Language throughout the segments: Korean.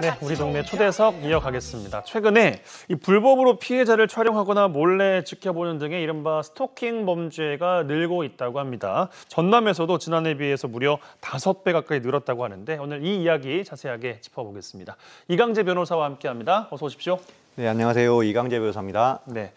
네, 우리 동네 초대석 이어가겠습니다. 최근에 이 불법으로 피해자를 촬영하거나 몰래 지켜보는 등의 이른바 스토킹 범죄가 늘고 있다고 합니다. 전남에서도 지난해에 비해서 무려 5배 가까이 늘었다고 하는데 오늘 이 이야기 자세하게 짚어보겠습니다. 이강재 변호사와 함께합니다. 어서 오십시오. 네, 안녕하세요. 이강재 변호사입니다. 네.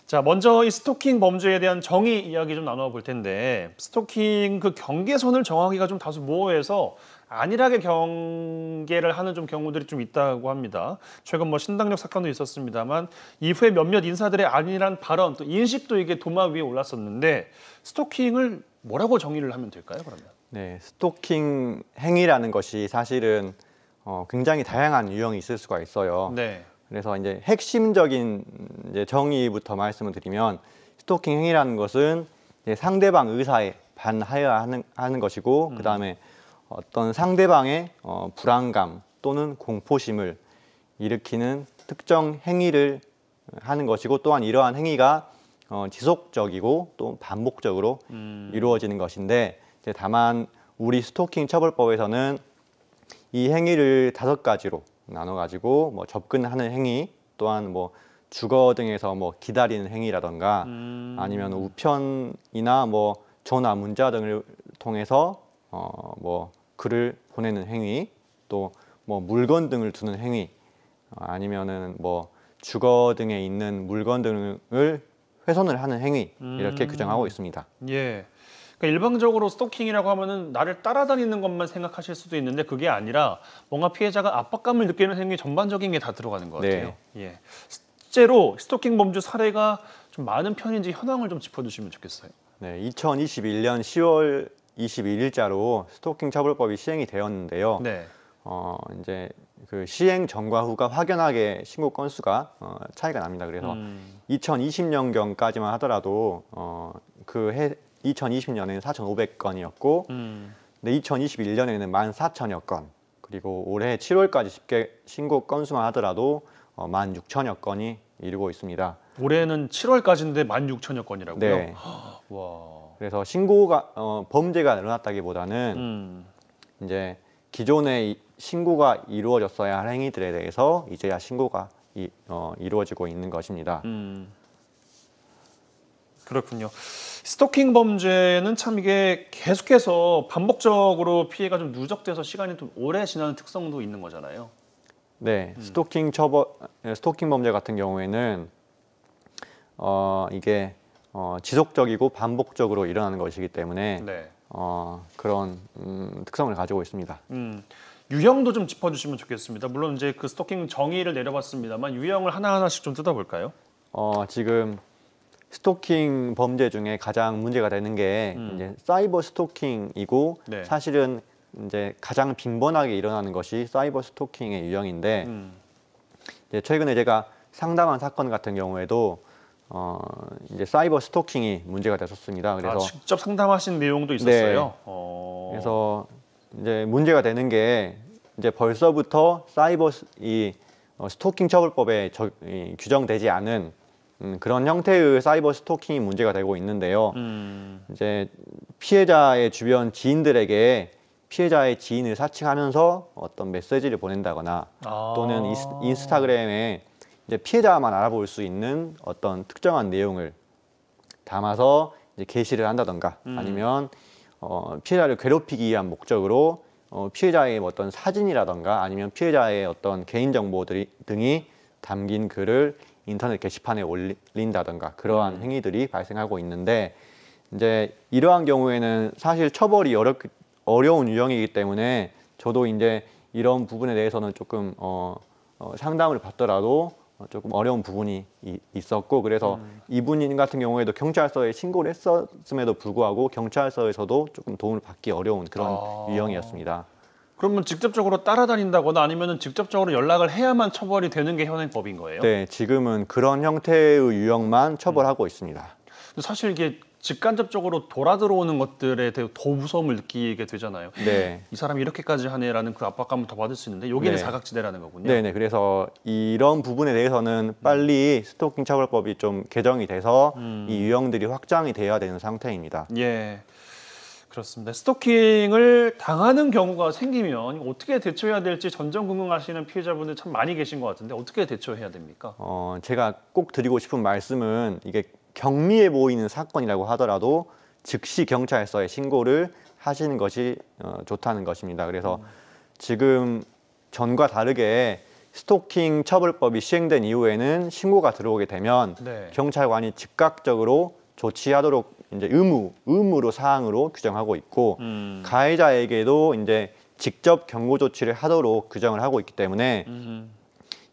자, 먼저 이 스토킹 범죄에 대한 정의 이야기 좀 나눠볼 텐데 스토킹 그 경계선을 정하기가 좀 다소 모호해서 안일하게 경계를 하는 좀 경우들이 좀 있다고 합니다. 최근 신당역 사건도 있었습니다만 이후에 몇몇 인사들의 안일한 발언 또 인식도 이게 도마 위에 올랐었는데 스토킹을 뭐라고 정의를 하면 될까요, 그러면? 네, 스토킹 행위라는 것이 사실은 굉장히 다양한 유형이 있을 수가 있어요. 네. 그래서 이제 핵심적인 정의부터 말씀을 드리면 스토킹 행위라는 것은 이제 상대방 의사에 반하여야 하는 것이고 그다음에 어떤 상대방의 불안감 또는 공포심을 일으키는 특정 행위를 하는 것이고 또한 이러한 행위가 지속적이고 또 반복적으로 이루어지는 것인데 이제 다만 우리 스토킹 처벌법에서는 이 행위를 5가지로 나눠가지고 접근하는 행위 또한 주거 등에서 기다리는 행위라던가 아니면 우편이나 전화 문자 등을 통해서 글을 보내는 행위 또 물건 등을 두는 행위 아니면은 주거 등에 있는 물건 등을 훼손을 하는 행위 이렇게 규정하고 있습니다. 예. 그러니까 일반적으로 스토킹이라고 하면은 나를 따라다니는 것만 생각하실 수도 있는데 그게 아니라 뭔가 피해자가 압박감을 느끼는 행위 전반적인 게 다 들어가는 것 같아요. 네. 예. 실제로 스토킹 범죄 사례가 좀 많은 편인지 현황을 좀 짚어주시면 좋겠어요. 네, 2021년 10월 21일자로 스토킹 처벌법이 시행이 되었는데요. 네. 이제 그 시행 전과 후가 확연하게 신고 건수가 차이가 납니다. 그래서 2020년경까지만 하더라도 그 해 2020년에는 4,500건이었고 근데 2021년에는 14,000여 건 그리고 올해 7월까지 집계 신고 건수만 하더라도 16,000여 건이 이르고 있습니다. 올해는 7월까지인데 16,000여 건이라고요? 네. 와. 그래서 신고가 범죄가 늘어났다기보다는 이제 기존에 신고가 이루어졌어야 할 행위들에 대해서 이제야 신고가 이루어지고 있는 것입니다. 그렇군요. 스토킹 범죄는 참 이게 계속해서 반복적으로 피해가 좀 누적돼서 시간이 좀 오래 지나는 특성도 있는 거잖아요. 네, 스토킹 범죄 같은 경우에는 이게 지속적이고 반복적으로 일어나는 것이기 때문에 네. 그런 특성을 가지고 있습니다. 유형도 좀 짚어주시면 좋겠습니다. 물론 이제 그 스토킹 정의를 내려봤습니다만 유형을 하나하나씩 좀 뜯어볼까요? 지금 스토킹 범죄 중에 가장 문제가 되는 게 이제 사이버 스토킹이고 네. 사실은 이제 가장 빈번하게 일어나는 것이 사이버 스토킹의 유형인데 이제 최근에 제가 상담한 사건 같은 경우에도 이제 사이버 스토킹이 문제가 됐었습니다. 그래서 직접 상담하신 내용도 있었어요. 네. 그래서 이제 문제가 되는 게 이제 벌써부터 스토킹 처벌법에 규정되지 않은 그런 형태의 사이버 스토킹이 문제가 되고 있는데요. 이제 피해자의 주변 지인들에게 피해자의 지인을 사칭하면서 어떤 메시지를 보낸다거나 또는 인스타그램에 이제 피해자만 알아볼 수 있는 어떤 특정한 내용을 담아서 이제 게시를 한다던가 아니면 피해자를 괴롭히기 위한 목적으로 피해자의 어떤 사진이라던가 아니면 피해자의 어떤 등이 담긴 글을 인터넷 게시판에 올린다던가 그러한 행위들이 발생하고 있는데 이제 이러한 경우에는 사실 처벌이 어려운 유형이기 때문에 저도 이제 이런 부분에 대해서는 조금 상담을 받더라도 조금 어려운 부분이 있었고 그래서 이분 같은 경우에도 경찰서에 신고를 했었음에도 불구하고 경찰서에서도 조금 도움을 받기 어려운 그런 유형이었습니다. 그러면 직접적으로 따라다닌다거나 아니면 직접적으로 연락을 해야만 처벌이 되는 게 현행법인 거예요? 네, 지금은 그런 형태의 유형만 처벌하고 있습니다. 사실 이게 직간접적으로 돌아 들어오는 것들에 대해 더 무서움을 느끼게 되잖아요. 네. 이 사람이 이렇게까지 하네라는 그 압박감을 더 받을 수 있는데 여기는 네. 사각지대라는 거군요. 네네. 그래서 이런 부분에 대해서는 빨리 스토킹 처벌법이 좀 개정이 돼서 이 유형들이 확장이 돼야 되는 상태입니다. 예. 그렇습니다. 스토킹을 당하는 경우가 생기면 어떻게 대처해야 될지 전전긍긍하시는 피해자분들 참 많이 계신 것 같은데 어떻게 대처해야 됩니까? 제가 꼭 드리고 싶은 말씀은 이게 경미해 보이는 사건이라고 하더라도 즉시 경찰서에 신고를 하시는 것이 좋다는 것입니다. 그래서 지금 전과 다르게 스토킹 처벌법이 시행된 이후에는 신고가 들어오게 되면 네. 경찰관이 즉각적으로 조치하도록 이제 의무로 사항으로 규정하고 있고 가해자에게도 이제 직접 경고 조치를 하도록 규정을 하고 있기 때문에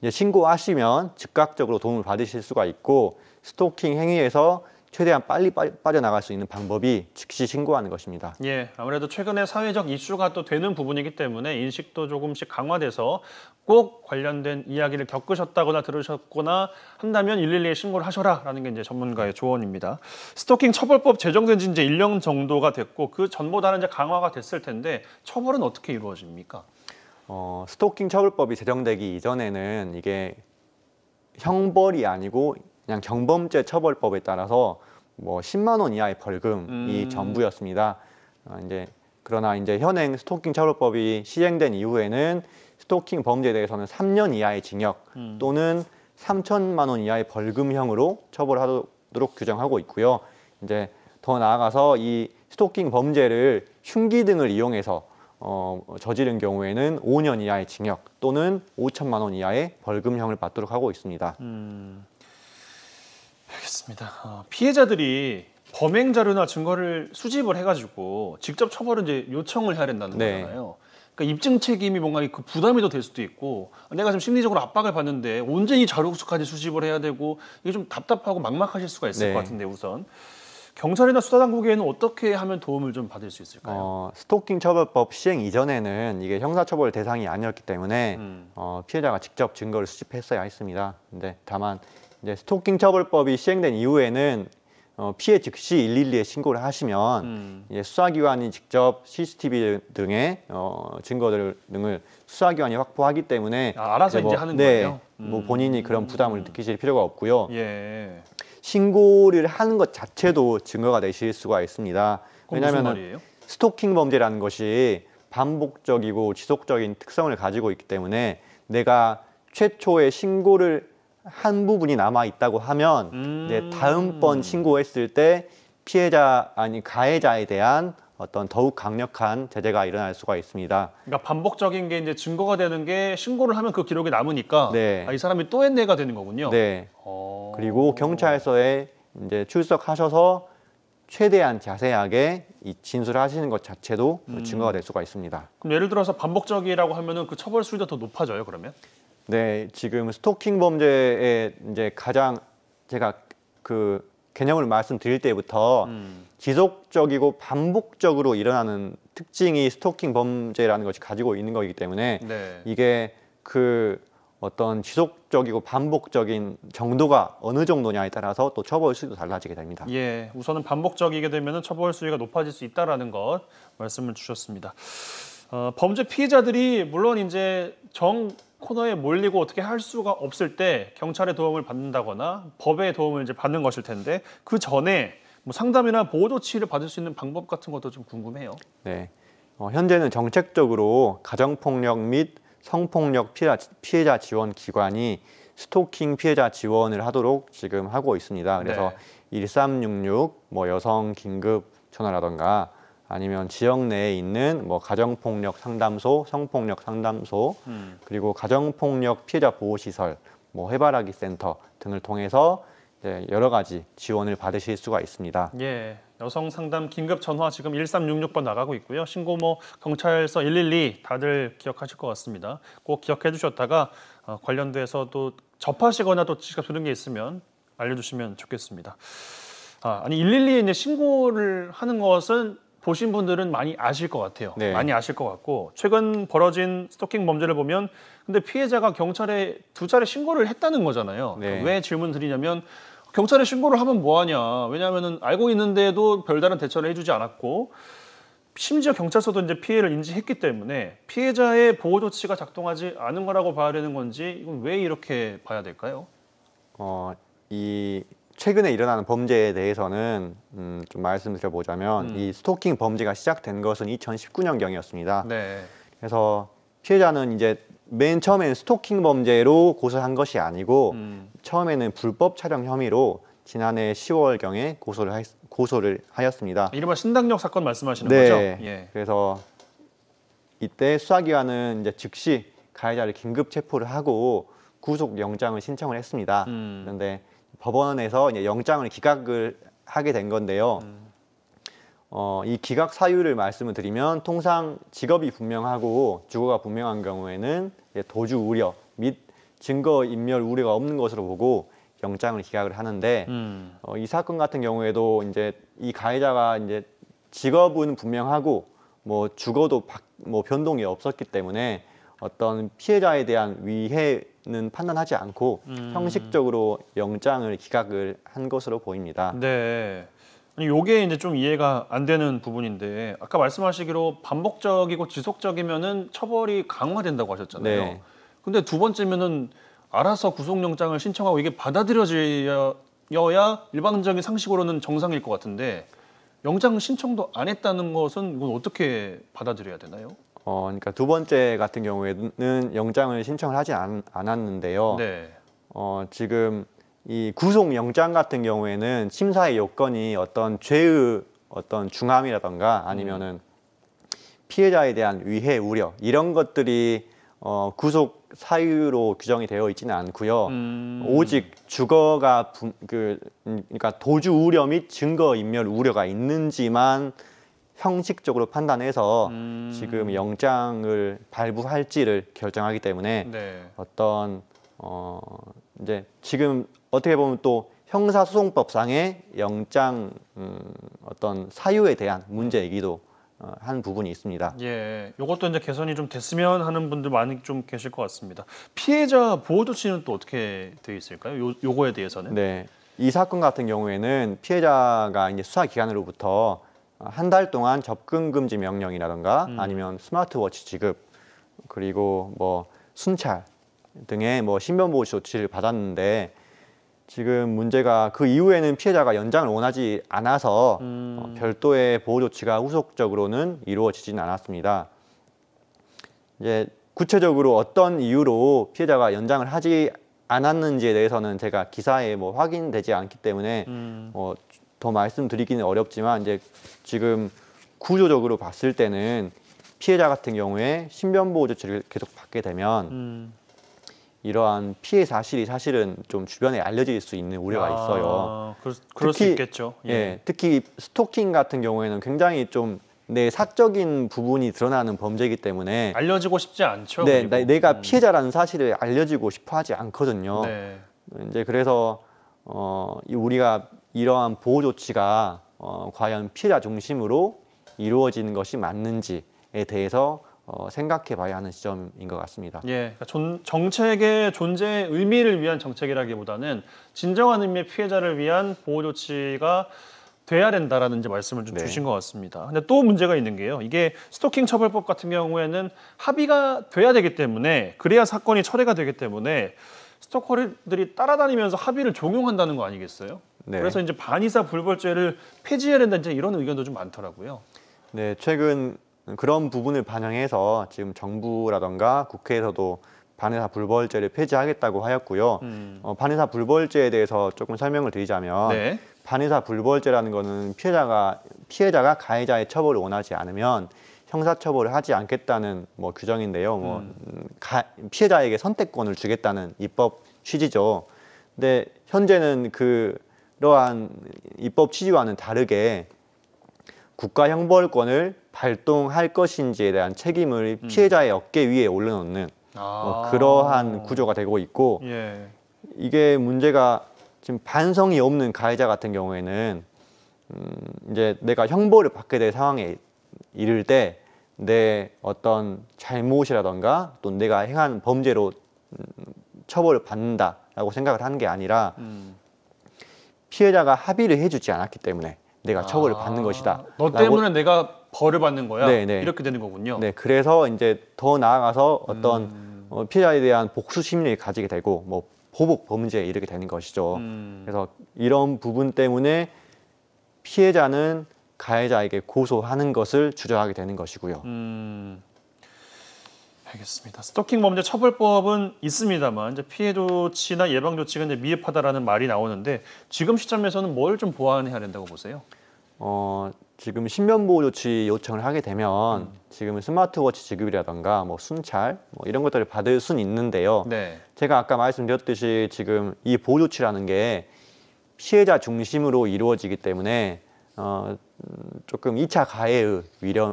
이제 신고하시면 즉각적으로 도움을 받으실 수가 있고 스토킹 행위에서 최대한 빨리 빠져나갈 수 있는 방법이 즉시 신고하는 것입니다. 예, 아무래도 최근에 사회적 이슈가 또 되는 부분이기 때문에 인식도 조금씩 강화돼서 꼭 관련된 이야기를 겪으셨다거나 들으셨거나 한다면 112에 신고를 하셔라라는 게 이제 전문가의 조언입니다. 스토킹 처벌법 제정된 지 이제 1년 정도가 됐고 그 전보다는 이제 강화가 됐을 텐데 처벌은 어떻게 이루어집니까? 스토킹 처벌법이 제정되기 이전에는 이게 형벌이 아니고 그냥 경범죄 처벌법에 따라서 뭐 10만 원 이하의 벌금이 전부였습니다. 그러나 이제 현행 스토킹 처벌법이 시행된 이후에는 스토킹 범죄에 대해서는 3년 이하의 징역 또는 3천만 원 이하의 벌금형으로 처벌하도록 규정하고 있고요. 이제 더 나아가서 이 스토킹 범죄를 흉기 등을 이용해서 저지른 경우에는 5년 이하의 징역 또는 5천만 원 이하의 벌금형을 받도록 하고 있습니다. 알겠습니다. 피해자들이 범행 자료나 증거를 수집을 해가지고 직접 처벌을 이제 요청을 해야 된다는 네. 거잖아요. 그러니까 입증 책임이 뭔가 그 부담이 더 될 수도 있고 내가 지금 심리적으로 압박을 받는데 언제 이 자료수까지 수집을 해야 되고 이게 좀 답답하고 막막하실 수가 있을 네. 것 같은데 우선 경찰이나 수사당국에는 어떻게 하면 도움을 좀 받을 수 있을까요? 스토킹 처벌법 시행 이전에는 이게 형사처벌 대상이 아니었기 때문에 피해자가 직접 증거를 수집했어야 했습니다. 근데 다만 이제 스토킹 처벌법이 시행된 이후에는 피해 즉시 112에 신고를 하시면 이제 수사기관이 직접 CCTV 등의 증거들 등을 수사기관이 확보하기 때문에 알아서 이제 하는 네, 거예요. 뭐 본인이 그런 부담을 느끼실 필요가 없고요. 예. 신고를 하는 것 자체도 증거가 되실 수가 있습니다. 왜냐하면 스토킹 범죄라는 것이 반복적이고 지속적인 특성을 가지고 있기 때문에 내가 최초의 신고를 한 부분이 남아 있다고 하면 이제 다음번 신고했을 때 피해자 아니 가해자에 대한 어떤 더욱 강력한 제재가 일어날 수가 있습니다. 그러니까 반복적인 게 이제 증거가 되는 게 신고를 하면 그 기록이 남으니까 네. 이 사람이 또 했네가 되는 거군요. 네. 그리고 경찰서에 이제 출석하셔서 최대한 자세하게 이 진술하시는 것 자체도 증거가 될 수가 있습니다. 그럼 예를 들어서 반복적이라고 하면은 그 처벌 수위도 더 높아져요, 그러면? 네, 지금 스토킹 범죄의 이제 가장 제가 그 개념을 말씀드릴 때부터 지속적이고 반복적으로 일어나는 특징이 스토킹 범죄라는 것이 가지고 있는 거기 때문에 네. 이게 그 어떤 지속적이고 반복적인 정도가 어느 정도냐에 따라서 또 처벌 수위도 달라지게 됩니다. 예, 우선은 반복적이게 되면은 처벌 수위가 높아질 수 있다라는 것 말씀을 주셨습니다. 범죄 피해자들이 물론 이제 정 코너에 몰리고 어떻게 할 수가 없을 때 경찰의 도움을 받는다거나 법의 도움을 이제 받는 것일 텐데 그 전에 뭐 상담이나 보호 조치를 받을 수 있는 방법 같은 것도 좀 궁금해요. 네, 현재는 정책적으로 가정폭력 및 성폭력 피해자 지원 기관이 스토킹 피해자 지원을 하도록 지금 하고 있습니다. 그래서 네. 1366 뭐 여성 긴급 전화라던가 아니면 지역 내에 있는 뭐 가정폭력 상담소, 성폭력 상담소, 그리고 가정폭력 피해자 보호시설, 뭐 해바라기 센터 등을 통해서 이제 여러 가지 지원을 받으실 수가 있습니다. 예, 여성 상담 긴급 전화 지금 1366번 나가고 있고요. 신고 뭐 경찰서 112 다들 기억하실 것 같습니다. 꼭 기억해 주셨다가 관련돼서 또 접하시거나 또 직접 들은 게 있으면 알려주시면 좋겠습니다. 아니 112에 이제 신고를 하는 것은 보신 분들은 많이 아실 것 같아요. 네. 많이 아실 것 같고 최근 벌어진 스토킹 범죄를 보면 근데 피해자가 경찰에 2차례 신고를 했다는 거잖아요. 네. 왜 질문 드리냐면 경찰에 신고를 하면 뭐하냐. 왜냐하면 알고 있는데도 별다른 대처를 해주지 않았고 심지어 경찰서도 이제 피해를 인지했기 때문에 피해자의 보호 조치가 작동하지 않은 거라고 봐야 되는 건지 이건 왜 이렇게 봐야 될까요? 이 최근에 일어나는 범죄에 대해서는 좀 말씀드려보자면 이 스토킹 범죄가 시작된 것은 2019년경이었습니다. 네. 그래서 피해자는 이제 맨 처음에는 스토킹 범죄로 고소한 것이 아니고 처음에는 불법 촬영 혐의로 지난해 10월경에 고소를 하였습니다. 이른바 신당역 사건 말씀하시는 네. 거죠? 예. 그래서 이때 수사기관은 이제 즉시 가해자를 긴급 체포를 하고 구속 영장을 신청을 했습니다. 그런데 법원에서 이제 영장을 기각을 하게 된 건데요. 이 기각 사유를 말씀을 드리면 통상 직업이 분명하고 주거가 분명한 경우에는 이제 도주 우려 및 증거 인멸 우려가 없는 것으로 보고 영장을 기각을 하는데 이 사건 같은 경우에도 이제 이 가해자가 이제 직업은 분명하고 뭐 주거도 뭐 변동이 없었기 때문에 어떤 피해자에 대한 위해는 판단하지 않고 형식적으로 영장을 기각을 한 것으로 보입니다. 네. 아니, 요게 이제 좀 이해가 안 되는 부분인데 아까 말씀하시기로 반복적이고 지속적이면은 처벌이 강화된다고 하셨잖아요. 네. 근데 두 번째면은 알아서 구속영장을 신청하고 이게 받아들여져야 일반적인 상식으로는 정상일 것 같은데 영장 신청도 안 했다는 것은 이건 어떻게 받아들여야 되나요? 그러니까 두 번째 같은 경우에는 영장을 신청을 하지 않았는데요. 네. 지금 이 구속 영장 같은 경우에는 심사의 요건이 어떤 죄의 어떤 중함이라던가 아니면은 피해자에 대한 위해, 우려 이런 것들이 구속 사유로 규정이 되어 있지는 않고요. 오직 주거가 그러니까 도주 우려 및 증거 인멸 우려가 있는지만 형식적으로 판단해서 지금 영장을 발부할지를 결정하기 때문에 네. 어떤 이제 지금 어떻게 보면 또 형사소송법상의 영장 어떤 사유에 대한 문제이기도 한 부분이 있습니다. 예, 이것도 이제 개선이 좀 됐으면 하는 분들 많이 좀 계실 것 같습니다. 피해자 보호 조치는 또 어떻게 되어 있을까요? 요거에 대해서는? 네, 이 사건 같은 경우에는 피해자가 이제 수사기관으로부터 한 달 동안 접근 금지 명령이라던가 아니면 스마트워치 지급 그리고 뭐 순찰 등의 뭐 신변보호 조치를 받았는데 지금 문제가 그 이후에는 피해자가 연장을 원하지 않아서 별도의 보호 조치가 후속적으로는 이루어지지는 않았습니다. 이제 구체적으로 어떤 이유로 피해자가 연장을 하지 않았는지에 대해서는 제가 기사에 뭐 확인되지 않기 때문에 더 말씀드리기는 어렵지만 이제 지금 구조적으로 봤을 때는 피해자 같은 경우에 신변보호 조치를 계속 받게 되면 이러한 피해 사실이 사실은 좀 주변에 알려질 수 있는 우려가 있어요. 그럴 수 있겠죠. 예, 특히 스토킹 같은 경우에는 굉장히 좀 내 사적인 부분이 드러나는 범죄이기 때문에 알려지고 싶지 않죠. 네, 내가 피해자라는 사실을 알려지고 싶어하지 않거든요. 네. 이제 그래서 우리가 이러한 보호 조치가 과연 피해자 중심으로 이루어지는 것이 맞는지에 대해서 생각해봐야 하는 시점인 것 같습니다. 예, 그러니까 정책의 존재의 의미를 위한 정책이라기보다는 진정한 의미의 피해자를 위한 보호 조치가 돼야 된다라는 이제 말씀을 좀 주신 것 같습니다. 근데 또 문제가 있는 게요. 이게 스토킹 처벌법 같은 경우에는 합의가 돼야 되기 때문에 그래야 사건이 철회가 되기 때문에 스토커들이 따라다니면서 합의를 종용한다는 거 아니겠어요? 네. 그래서 이제 반의사 불벌죄를 폐지해야 된다 이제 이런 의견도 좀 많더라고요. 네, 최근 그런 부분을 반영해서 지금 정부라던가 국회에서도 반의사 불벌죄를 폐지하겠다고 하였고요. 반의사 불벌죄에 대해서 조금 설명을 드리자면 네. 반의사 불벌죄라는 거는 피해자가 가해자의 처벌을 원하지 않으면 형사처벌을 하지 않겠다는 뭐 규정인데요. 피해자에게 선택권을 주겠다는 입법 취지죠. 근데 현재는 그러한 입법 취지와는 다르게 국가 형벌권을 발동할 것인지에 대한 책임을 피해자의 어깨 위에 올려놓는 그러한 구조가 되고 있고 예. 이게 문제가 지금 반성이 없는 가해자 같은 경우에는 이제 내가 형벌을 받게 될 상황에 이를 때 내 어떤 잘못이라던가 또 내가 행한 범죄로 처벌을 받는다라고 생각을 하는 게 아니라 피해자가 합의를 해주지 않았기 때문에 내가 처벌을 받는 것이다. 너 때문에 내가 벌을 받는 거야. 네네. 이렇게 되는 거군요. 네, 그래서 이제 더 나아가서 어떤 피해자에 대한 복수 심리를 가지게 되고 뭐 보복 범죄에 이르게 되는 것이죠. 그래서 이런 부분 때문에 피해자는 가해자에게 고소하는 것을 주저하게 되는 것이고요. 알겠습니다. 스토킹 범죄 처벌법은 있습니다만 이제 피해 조치나 예방 조치가 이제 미흡하다라는 말이 나오는데 지금 시점에서는 뭘 좀 보완해야 된다고 보세요? 지금 신변보호 조치 요청을 하게 되면 지금은 스마트워치 지급이라던가 뭐 순찰 뭐 이런 것들을 받을 수는 있는데요. 네. 제가 아까 말씀드렸듯이 지금 이 보호 조치라는 게 피해자 중심으로 이루어지기 때문에 조금 2차 가해의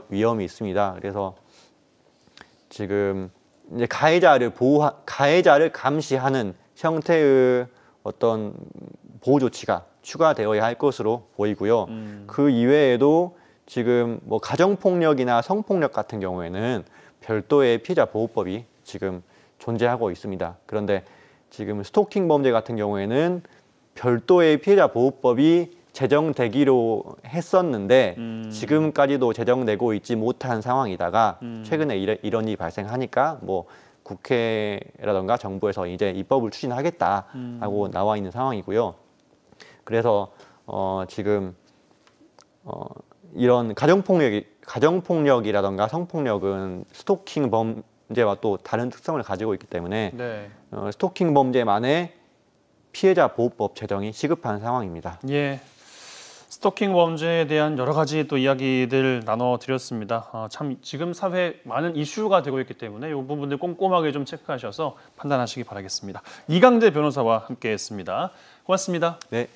위험이 있습니다. 그래서 지금 이제 가해자를 감시하는 형태의 어떤 보호 조치가 추가되어야 할 것으로 보이고요. 그 이외에도 지금 뭐 가정폭력이나 성폭력 같은 경우에는 별도의 피해자 보호법이 지금 존재하고 있습니다. 그런데 지금 스토킹 범죄 같은 경우에는 별도의 피해자 보호법이 제정되기로 했었는데 지금까지도 제정되고 있지 못한 상황이다가 최근에 이런 일이 발생하니까 뭐 국회라던가 정부에서 이제 입법을 추진하겠다라고 나와 있는 상황이고요. 그래서 지금 이런 가정폭력이라던가 성폭력은 스토킹 범죄와 또 다른 특성을 가지고 있기 때문에 네. 스토킹 범죄만의 피해자 보호법 제정이 시급한 상황입니다. 예. 스토킹 범죄에 대한 여러 가지 또 이야기들 나눠드렸습니다. 참 지금 사회에 많은 이슈가 되고 있기 때문에 이 부분들 꼼꼼하게 좀 체크하셔서 판단하시기 바라겠습니다. 이강재 변호사와 함께했습니다. 고맙습니다. 네.